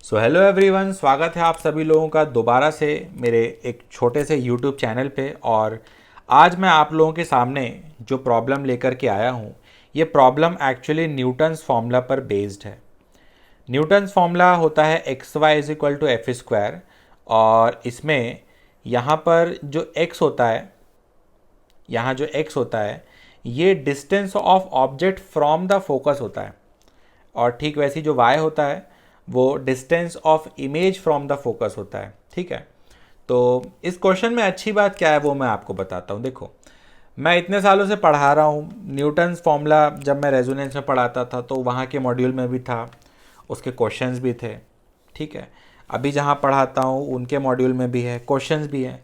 So hello everyone, स्वागत है आप सभी लोगों का दोबारा से मेरे एक छोटे से यूट्यूब चैनल पे। और आज मैं आप लोगों के सामने जो प्रॉब्लम लेकर के आया हूँ, ये प्रॉब्लम एक्चुअली न्यूटन्स फार्मूला पर बेस्ड है। न्यूटन्स फार्मूला होता है x y is equal to f square, और इसमें यहाँ पर जो x होता है, यहाँ जो x होता है ये distance of object from the focus होता है, और ठीक वैसी जो y होता है वो distance of image from the focus होता है। ठीक है, तो इस क्वेश्चन में अच्छी बात क्या है वो मैं आपको बताता हूँ। देखो, मैं इतने सालों से पढ़ा रहा हूँ न्यूटन्स फॉर्मूला। जब मैं रेजोनेंस में पढ़ाता था तो वहाँ के मॉड्यूल में भी था, उसके क्वेश्चंस भी थे। ठीक है, अभी जहाँ पढ़ाता हूँ उनके मॉड्यूल में भी है, क्वेश्चंस भी हैं।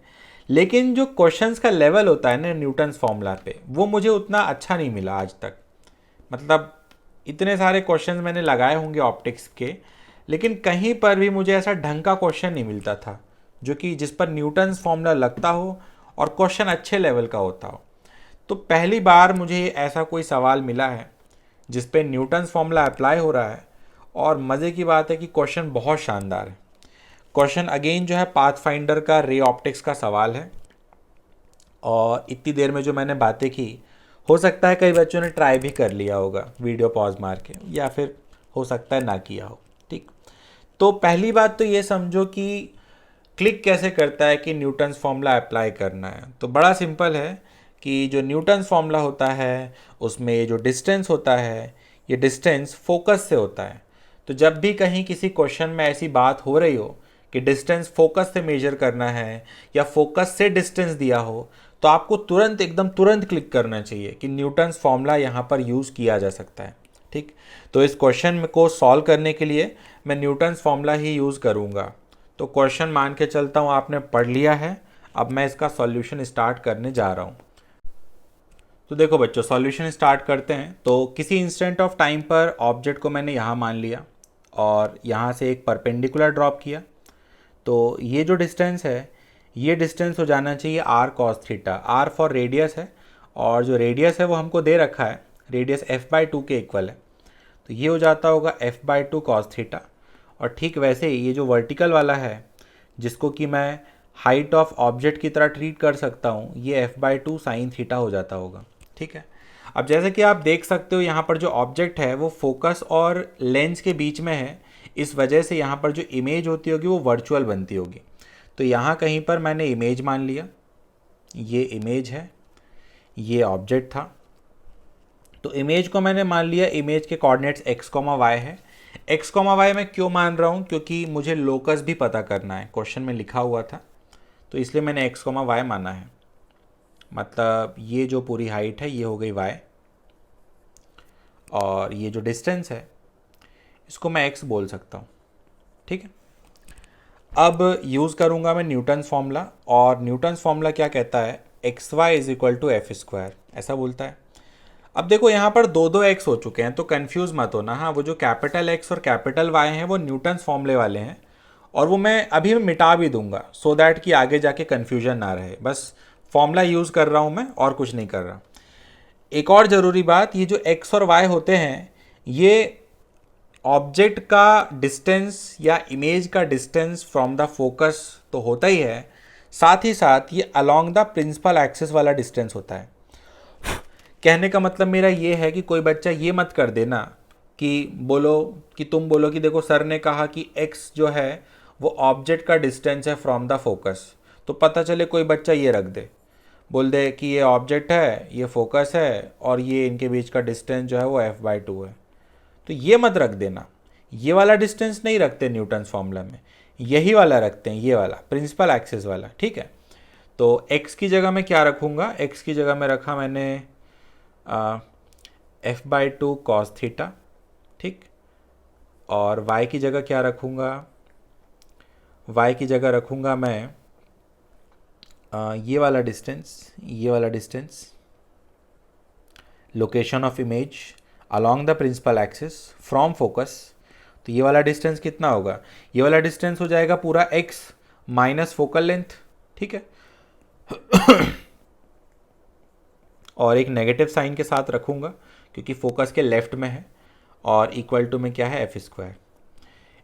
लेकिन जो क्वेश्चंस का लेवल होता है ना न्यूटन्स फॉर्मूला पे, वो मुझे उतना अच्छा नहीं मिला आज तक। मतलब इतने सारे क्वेश्चंस मैंने लगाए होंगे ऑप्टिक्स के, लेकिन कहीं पर भी मुझे ऐसा ढंग का क्वेश्चन नहीं मिलता था जो कि जिस पर न्यूटन्स फॉर्मूला लगता हो और क्वेश्चन अच्छे लेवल का होता हो। तो पहली बार मुझे ऐसा कोई सवाल मिला है जिस पे न्यूटन्स फॉर्मूला अप्लाई हो रहा है, और मज़े की बात है कि क्वेश्चन बहुत शानदार है। क्वेश्चन अगेन जो है पाथफाइंडर का रे ऑप्टिक्स का सवाल है, और इतनी देर में जो मैंने बातें की, हो सकता है कई बच्चों ने ट्राई भी कर लिया होगा वीडियो पॉज मार के, या फिर हो सकता है ना किया हो। ठीक, तो पहली बात तो ये समझो कि क्लिक कैसे करता है कि न्यूटन्स फॉर्मूला अप्लाई करना है। तो बड़ा सिंपल है कि जो न्यूटन्स फॉर्मूला होता है उसमें ये जो डिस्टेंस होता है, ये डिस्टेंस फोकस से होता है। तो जब भी कहीं किसी क्वेश्चन में ऐसी बात हो रही हो कि डिस्टेंस फोकस से मेजर करना है या फोकस से डिस्टेंस दिया हो, तो आपको तुरंत एकदम तुरंत क्लिक करना चाहिए कि न्यूटन्स फॉर्मूला यहाँ पर यूज़ किया जा सकता है। ठीक, तो इस क्वेश्चन को सॉल्व करने के लिए मैं न्यूटन्स फॉर्मूला ही यूज़ करूँगा। तो क्वेश्चन मान के चलता हूँ आपने पढ़ लिया है, अब मैं इसका सॉल्यूशन स्टार्ट करने जा रहा हूँ। तो देखो बच्चों, सॉल्यूशन स्टार्ट करते हैं। तो किसी इंस्टेंट ऑफ टाइम पर ऑब्जेक्ट को मैंने यहाँ मान लिया और यहाँ से एक परपेंडिकुलर ड्रॉप किया। तो ये जो डिस्टेंस है, ये डिस्टेंस हो जाना चाहिए r cos theta. R for radius है, और जो रेडियस है वो हमको दे रखा है, रेडियस एफ बाई टू के इक्वल है। तो ये हो जाता होगा F by two cos theta. और ठीक वैसे ही ये जो वर्टिकल वाला है, जिसको कि मैं हाइट ऑफ ऑब्जेक्ट की तरह ट्रीट कर सकता हूँ, ये F by two sine theta हो जाता होगा। ठीक है, अब जैसे कि आप देख सकते हो यहाँ पर जो ऑब्जेक्ट है वो फोकस और लेंस के बीच में है, इस वजह से यहाँ पर जो इमेज होती होगी वो वर्चुअल बनती होगी। तो यहाँ कहीं पर मैंने इमेज मान लिया, ये इमेज है, ये ऑब्जेक्ट था। तो इमेज को मैंने मान लिया, इमेज के कोऑर्डिनेट्स एक्स कॉमा वाई है। एक्स कॉमा वाई मैं क्यों मान रहा हूँ, क्योंकि मुझे लोकस भी पता करना है, क्वेश्चन में लिखा हुआ था, तो इसलिए मैंने एक्स कॉमा वाई माना है। मतलब ये जो पूरी हाइट है ये हो गई वाई, और ये जो डिस्टेंस है इसको मैं एक्स बोल सकता हूँ। ठीक है, अब यूज़ करूँगा मैं न्यूटन्स फार्मूला, और न्यूटन्स फार्मूला क्या कहता है, x y is equal to f square, ऐसा बोलता है। अब देखो यहाँ पर दो दो एक्स हो चुके हैं, तो कंफ्यूज मत होना। हाँ, वो जो कैपिटल एक्स और कैपिटल वाई हैं वो न्यूटन्स फॉर्मूले वाले हैं, और वो मैं अभी मिटा भी दूंगा सो दैट कि आगे जाके कन्फ्यूजन ना रहे। बस फॉर्मूला यूज़ कर रहा हूँ मैं, और कुछ नहीं कर रहा। एक और ज़रूरी बात, ये जो एक्स और वाई होते हैं ये ऑब्जेक्ट का डिस्टेंस या इमेज का डिस्टेंस फ्रॉम द फोकस तो होता ही है, साथ ही साथ ये अलोंग द प्रिंसिपल एक्सिस वाला डिस्टेंस होता है। कहने का मतलब मेरा ये है कि कोई बच्चा ये मत कर देना कि तुम बोलो कि देखो सर ने कहा कि x जो है वो ऑब्जेक्ट का डिस्टेंस है फ्रॉम द फोकस, तो पता चले कोई बच्चा ये रख दे, बोल दे कि ये ऑब्जेक्ट है, ये फोकस है, और ये इनके बीच का डिस्टेंस जो है वो एफ बाई टू है। तो ये मत रख देना, ये वाला डिस्टेंस नहीं रखते न्यूटन्स फार्मूला में, यही वाला रखते हैं, ये वाला प्रिंसिपल एक्सिस वाला। ठीक है, तो x की जगह मैं क्या रखूँगा, x की जगह में रखा मैंने F by two cos theta. ठीक, और y की जगह क्या रखूँगा, y की जगह रखूँगा मैं ये वाला डिस्टेंस, ये वाला distance, location of image along the principal axis from focus. तो ये वाला डिस्टेंस कितना होगा, ये वाला डिस्टेंस हो जाएगा पूरा x माइनस फोकल लेंथ। ठीक है, और एक नेगेटिव साइन के साथ रखूँगा क्योंकि फोकस के लेफ्ट में है, और इक्वल टू में क्या है एफ स्क्वायर।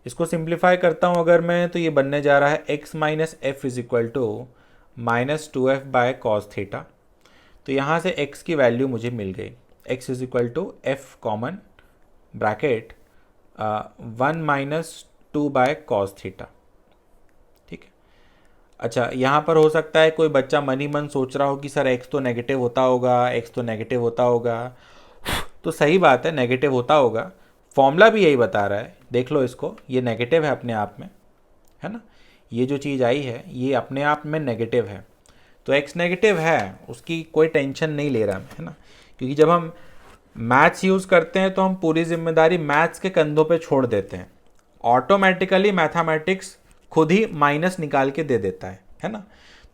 इसको सिंप्लीफाई करता हूँ अगर मैं, तो ये बनने जा रहा है x minus f is equal to -2f by cos theta. तो यहाँ से x की वैल्यू मुझे मिल गई, x is equal to f common bracket 1 - 2 by cos theta. ठीक है। अच्छा, यहाँ पर हो सकता है कोई बच्चा मन ही मन सोच रहा हो कि सर x तो नेगेटिव होता होगा, x तो नेगेटिव होता होगा। तो सही बात है, नेगेटिव होता होगा, फॉर्मूला भी यही बता रहा है। देख लो इसको, ये नेगेटिव है अपने आप में, है ना। ये जो चीज़ आई है ये अपने आप में नेगेटिव है, तो x नेगेटिव है, उसकी कोई टेंशन नहीं ले रहा है ना। क्योंकि जब हम मैथ्स यूज़ करते हैं तो हम पूरी जिम्मेदारी मैथ्स के कंधों पे छोड़ देते हैं। ऑटोमेटिकली मैथमेटिक्स खुद ही माइनस निकाल के दे देता है ना।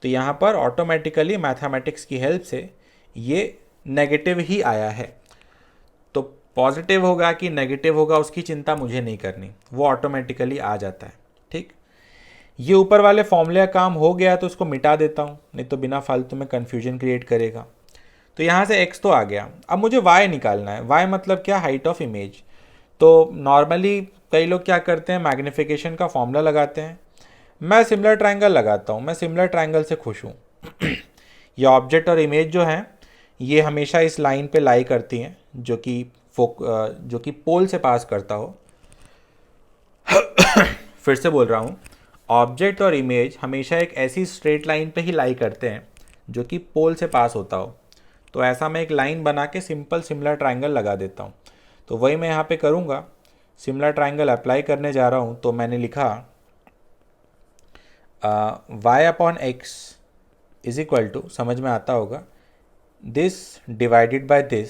तो यहाँ पर ऑटोमेटिकली मैथमेटिक्स की हेल्प से ये नेगेटिव ही आया है। तो पॉजिटिव होगा कि नेगेटिव होगा उसकी चिंता मुझे नहीं करनी, वो ऑटोमेटिकली आ जाता है। ठीक, ये ऊपर वाले फॉर्मूले का काम हो गया तो इसको मिटा देता हूँ, नहीं तो बिना फालतू में कन्फ्यूजन क्रिएट करेगा। तो यहाँ से x तो आ गया, अब मुझे y निकालना है। y मतलब क्या, हाइट ऑफ इमेज। तो नॉर्मली कई लोग क्या करते हैं, मैग्नीफिकेशन का फॉर्मूला लगाते हैं। मैं सिमिलर ट्रायंगल लगाता हूँ, मैं सिमिलर ट्रायंगल से खुश हूँ। ये ऑब्जेक्ट और इमेज जो हैं ये हमेशा इस लाइन पे लाई करती हैं जो कि पोल से पास करता हो। फिर से बोल रहा हूँ, ऑब्जेक्ट और इमेज हमेशा एक ऐसी स्ट्रेट लाइन पे ही लाई करते हैं जो कि पोल से पास होता हो। तो ऐसा मैं एक लाइन बना के सिंपल सिमिलर ट्रायंगल लगा देता हूँ। तो वही मैं यहाँ पे करूँगा, सिमिलर ट्रायंगल अप्लाई करने जा रहा हूँ। तो मैंने लिखा y upon x is equal to, समझ में आता होगा, this divided by this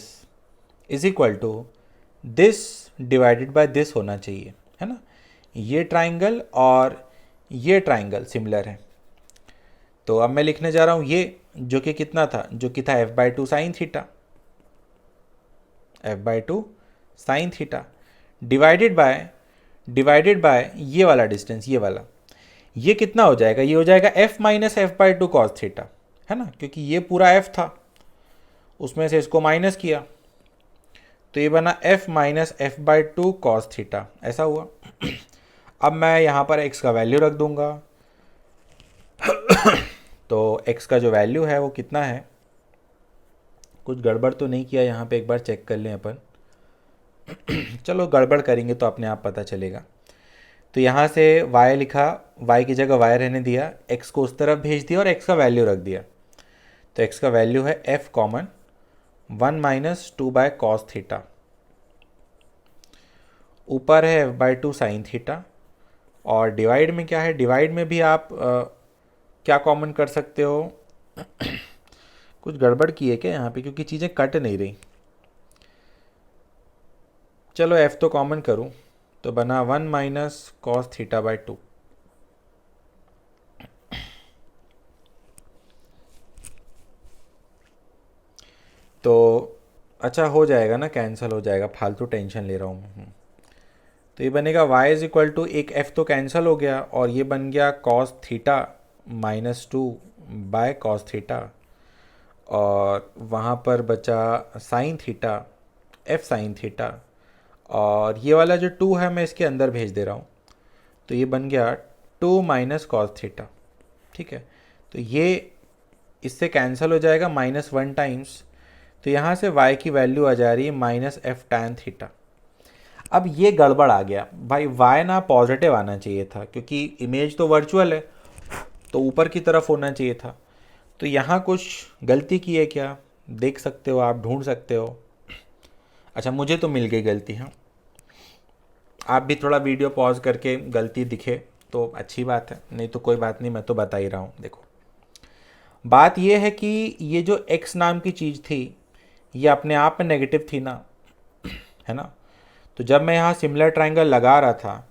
is equal to this divided by this होना चाहिए, है ना। ये ट्राइंगल और ये ट्राइंगल सिमिलर है। तो अब मैं लिखने जा रहा हूँ ये, जो कि कितना था, जो कि था f/2 sine theta, f/2 sine theta divided by ये वाला डिस्टेंस, ये वाला, ये कितना हो जाएगा, ये हो जाएगा f minus f/2 cos theta, है ना। क्योंकि ये पूरा f था, उसमें से इसको माइनस किया तो ये बना f minus f/2 cos theta, ऐसा हुआ। अब मैं यहाँ पर x का वैल्यू रख दूंगा। तो x का जो वैल्यू है वो कितना है, कुछ गड़बड़ तो नहीं किया यहाँ पे, एक बार चेक कर लें अपन। चलो गड़बड़ करेंगे तो अपने आप पता चलेगा। तो यहाँ से y लिखा, y की जगह y रहने दिया, x को उस तरफ भेज दिया और x का वैल्यू रख दिया। तो x का वैल्यू है f common 1 - 2 by cos theta, ऊपर है f/2 साइन थीटा, और डिवाइड में क्या है, डिवाइड में भी आप क्या कॉमन कर सकते हो। कुछ गड़बड़ की है क्या यहाँ पे, क्योंकि चीज़ें कट नहीं रही। चलो f तो कॉमन करूँ, तो बना 1 - cos θ/2। तो अच्छा हो जाएगा ना, कैंसिल हो जाएगा, फालतू टेंशन ले रहा हूँ। तो ये बनेगा y इज इक्वल टू, एक f तो कैंसिल हो गया और ये बन गया cos θ -2 बाय cos θ, और वहाँ पर बचा sine theta, f sine theta, और ये वाला जो 2 है मैं इसके अंदर भेज दे रहा हूँ। तो ये बन गया 2 - cos θ। ठीक है, तो ये इससे कैंसिल हो जाएगा -1 टाइम्स। तो यहाँ से y की वैल्यू आ जा रही है -f tan θ। अब ये गड़बड़ आ गया भाई, y ना पॉजिटिव आना चाहिए था, क्योंकि इमेज तो वर्चुअल है तो ऊपर की तरफ होना चाहिए था। तो यहाँ कुछ गलती की है क्या, देख सकते हो आप, ढूंढ सकते हो। अच्छा, मुझे तो मिल गई गलती। हाँ, आप भी थोड़ा वीडियो पॉज करके गलती दिखे तो अच्छी बात है, नहीं तो कोई बात नहीं, मैं तो बता ही रहा हूँ। देखो, बात ये है कि ये जो x नाम की चीज़ थी ये अपने आप में नेगेटिव थी ना, है ना। तो जब मैं यहाँ सिमिलर ट्रायंगल लगा रहा था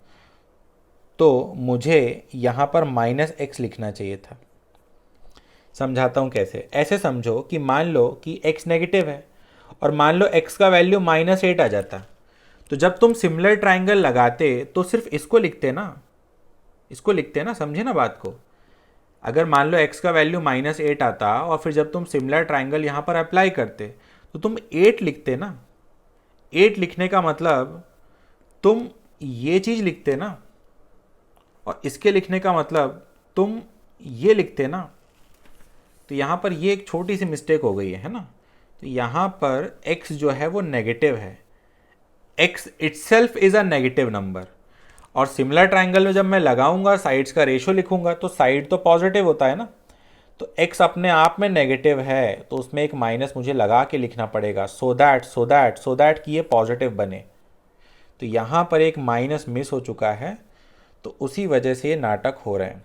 तो मुझे यहाँ पर -x लिखना चाहिए था। समझाता हूँ कैसे। ऐसे समझो कि मान लो कि x नेगेटिव है और मान लो x का वैल्यू -8 आ जाता, तो जब तुम सिमिलर ट्रायंगल लगाते तो सिर्फ इसको लिखते ना, इसको लिखते ना, समझे ना बात को। अगर मान लो x का वैल्यू -8 आता और फिर जब तुम सिमिलर ट्रायंगल यहाँ पर अप्लाई करते तो तुम 8 लिखते ना। 8 लिखने का मतलब तुम ये चीज़ लिखते ना, और इसके लिखने का मतलब तुम ये लिखते ना, तो यहाँ पर ये एक छोटी सी मिस्टेक हो गई है ना। तो यहाँ पर x जो है वो नेगेटिव है, x itself is a negative number. और सिमिलर ट्रायंगल में जब मैं लगाऊंगा साइड्स का रेशो लिखूंगा तो साइड तो पॉजिटिव होता है ना, तो x अपने आप में नेगेटिव है तो उसमें एक माइनस मुझे लगा के लिखना पड़ेगा, सो दैट कि ये पॉजिटिव बने। तो यहाँ पर एक माइनस मिस हो चुका है, तो उसी वजह से ये नाटक हो रहे हैं।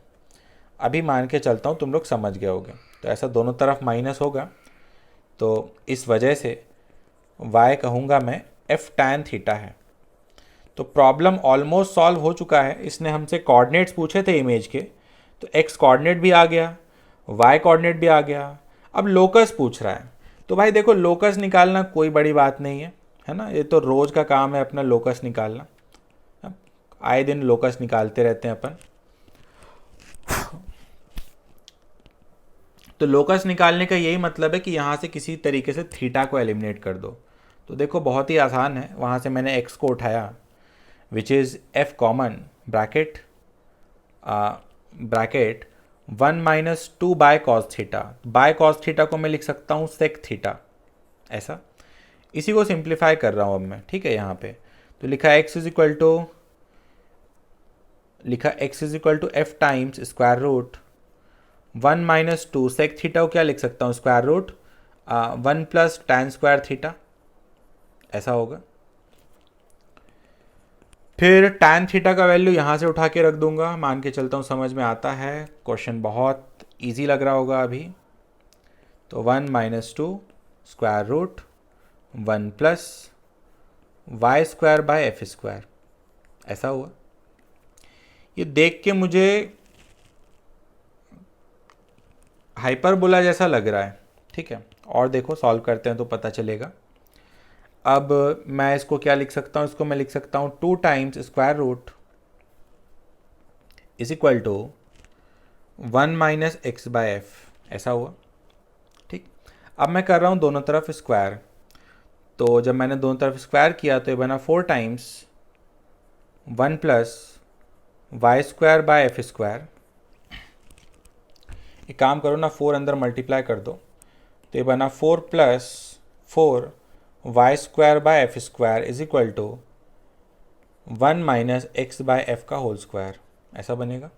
अभी मान के चलता हूँ तुम लोग समझ गए होगे। तो ऐसा दोनों तरफ माइनस होगा, तो इस वजह से y कहूँगा मैं f tan थीटा है। तो प्रॉब्लम ऑलमोस्ट सॉल्व हो चुका है। इसने हमसे कोऑर्डिनेट्स पूछे थे इमेज के, तो x कोऑर्डिनेट भी आ गया, y कोऑर्डिनेट भी आ गया। अब लोकस पूछ रहा है, तो भाई देखो लोकस निकालना कोई बड़ी बात नहीं है ना, ये तो रोज़ का काम है अपना लोकस निकालना। आए दिन लोकस निकालते रहते हैं अपन। तो लोकस निकालने का यही मतलब है कि यहाँ से किसी तरीके से थीटा को एलिमिनेट कर दो। तो देखो बहुत ही आसान है, वहाँ से मैंने x को उठाया which is f common bracket 1 minus 2 by cos theta. Bye cos theta को मैं लिख सकता हूँ सेक थीटा, ऐसा। इसी को सिंप्लीफाई कर रहा हूँ अब मैं, ठीक है। यहाँ पे तो लिखा x is equal to f times square root 1 minus 2 sec theta को क्या लिख सकता हूँ, square root 1 plus tan square theta, ऐसा होगा। फिर टैन थीटा का वैल्यू यहाँ से उठा के रख दूंगा, मान के चलता हूँ समझ में आता है। क्वेश्चन बहुत इजी लग रहा होगा अभी। तो 1 minus 2 square root 1 plus y square by f square, ऐसा हुआ। ये देख के मुझे हाइपरबोला जैसा लग रहा है, ठीक है। और देखो सॉल्व करते हैं तो पता चलेगा। अब मैं इसको क्या लिख सकता हूँ, इसको मैं लिख सकता हूँ 2 times square root is equal to 1 minus x by f, ऐसा हुआ, ठीक। अब मैं कर रहा हूँ दोनों तरफ स्क्वायर, तो जब मैंने दोनों तरफ स्क्वायर किया तो ये बना 4 times 1 plus y square by f square. एक काम करो ना, 4 अंदर मल्टीप्लाई कर दो, तो ये बना 4 plus 4 y square by f square is equal to 1 minus x by f का होल स्क्वायर, ऐसा बनेगा।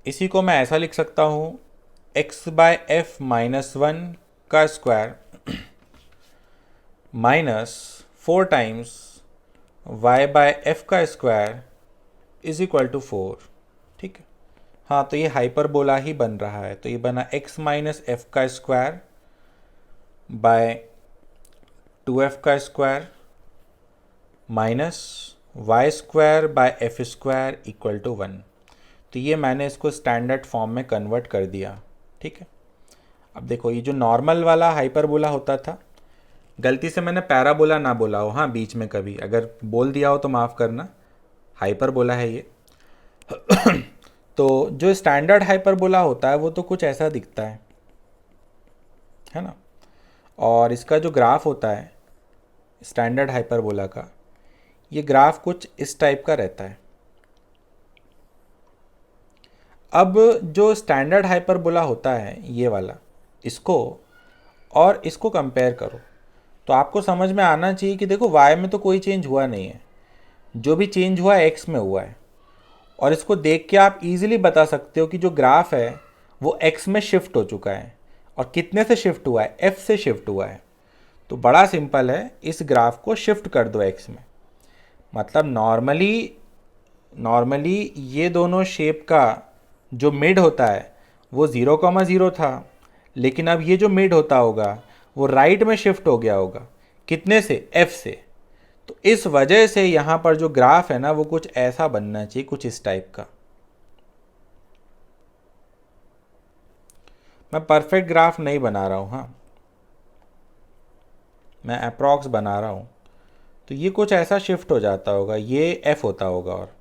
इसी को मैं ऐसा लिख सकता हूँ एक्स बाय एफ माइनस 1 का square minus 4 times y by f का स्क्वायर इज इक्वल टू 4, ठीक है। हाँ, तो ये हाइपरबोला ही बन रहा है। तो ये बना x माइनस एफ का स्क्वायर बाय 2f का square minus y square by f square equal to 1। तो ये मैंने इसको स्टैंडर्ड फॉर्म में कन्वर्ट कर दिया, ठीक है। अब देखो ये जो नॉर्मल वाला हाइपरबोला होता था, गलती से मैंने पैराबोला ना बोला हो, हाँ बीच में कभी अगर बोल दिया हो तो माफ़ करना, हाइपरबोला है ये। तो जो स्टैंडर्ड हाइपरबोला होता है वो तो कुछ ऐसा दिखता है ना। और इसका जो ग्राफ होता है स्टैंडर्ड हाइपरबोला का, ये ग्राफ कुछ इस टाइप का रहता है। अब जो स्टैंडर्ड हाइपरबोला होता है ये वाला, इसको और इसको कंपेयर करो तो आपको समझ में आना चाहिए कि देखो y में तो कोई चेंज हुआ नहीं है, जो भी चेंज हुआ है x में हुआ है। और इसको देख के आप इजीली बता सकते हो कि जो ग्राफ है वो x में शिफ्ट हो चुका है। और कितने से शिफ्ट हुआ है, f से शिफ्ट हुआ है। तो बड़ा सिंपल है, इस ग्राफ को शिफ्ट कर दो x में। मतलब नॉर्मली ये दोनों शेप का जो मिड होता है वो 0,0 था, लेकिन अब ये जो मिड होता होगा वो राइट में शिफ्ट हो गया होगा, कितने से, f से। तो इस वजह से यहाँ पर जो ग्राफ है ना वो कुछ ऐसा बनना चाहिए, कुछ इस टाइप का। मैं परफेक्ट ग्राफ नहीं बना रहा हूँ, हाँ मैं अप्रॉक्स बना रहा हूँ। तो ये कुछ ऐसा शिफ्ट हो जाता होगा, ये f होता होगा। और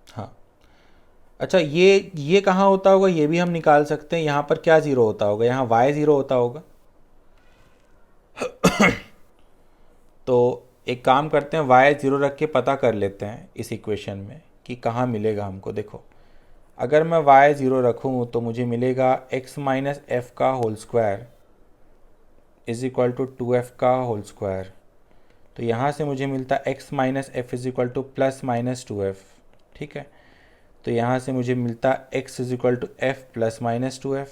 हाँ अच्छा, ये कहाँ होता होगा ये भी हम निकाल सकते हैं। यहाँ पर क्या ज़ीरो होता होगा, यहाँ y ज़ीरो होता होगा। तो एक काम करते हैं, वाई 0 रख के पता कर लेते हैं इस इक्वेशन में कि कहाँ मिलेगा हमको। देखो, अगर मैं वाई 0 रखूँ तो मुझे मिलेगा x माइनस एफ़ का whole square is equal to 2f का होल स्क्वायर। तो यहाँ से मुझे मिलता x minus f is equal to plus minus 2f। ठीक है, तो यहाँ से मुझे मिलता x is equal to f plus minus 2f।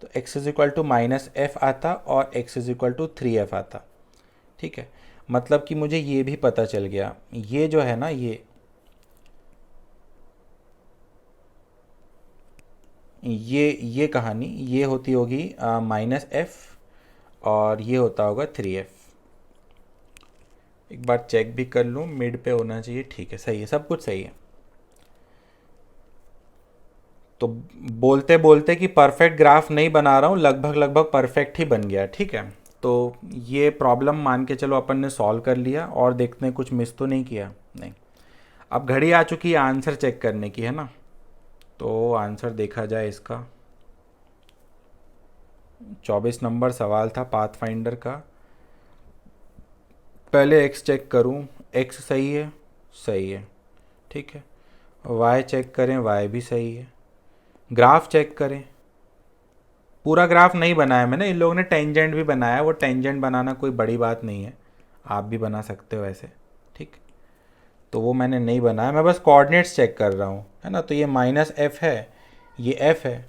तो x is equal to minus f आता और x is equal to 3f आता। ठीक है, मतलब कि मुझे ये भी पता चल गया, ये जो है ना, ये कहानी ये होती होगी माइनस एफ़ और ये होता होगा 3f। एक बार चेक भी कर लूँ, मिड पे होना चाहिए। ठीक है, सही है, सब कुछ सही है। तो बोलते बोलते कि परफेक्ट ग्राफ नहीं बना रहा हूँ, लगभग लगभग परफेक्ट ही बन गया। ठीक है, तो ये प्रॉब्लम मान के चलो अपन ने सॉल्व कर लिया, और देखते हैं कुछ मिस तो नहीं किया। नहीं। अब घड़ी आ चुकी है आंसर चेक करने की, है ना। तो आंसर देखा जाए इसका। 24 नंबर सवाल था पाथ फाइंडर का। पहले एक्स चेक करूं, एक्स सही है, सही है। ठीक है, वाई चेक करें, वाई भी सही है। ग्राफ चेक करें, पूरा ग्राफ नहीं बनाया मैंने, इन लोगों ने टेंजेंट भी बनाया। वो टेंजेंट बनाना कोई बड़ी बात नहीं है, आप भी बना सकते हो ऐसे। ठीक, तो वो मैंने नहीं बनाया, मैं बस कोऑर्डिनेट्स चेक कर रहा हूँ, है ना। तो ये माइनस एफ़ है, ये एफ़ है,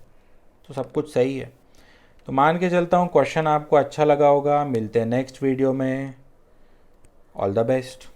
तो सब कुछ सही है। तो मान के चलता हूँ क्वेश्चन आपको अच्छा लगा होगा। मिलते हैं नेक्स्ट वीडियो में। All the best.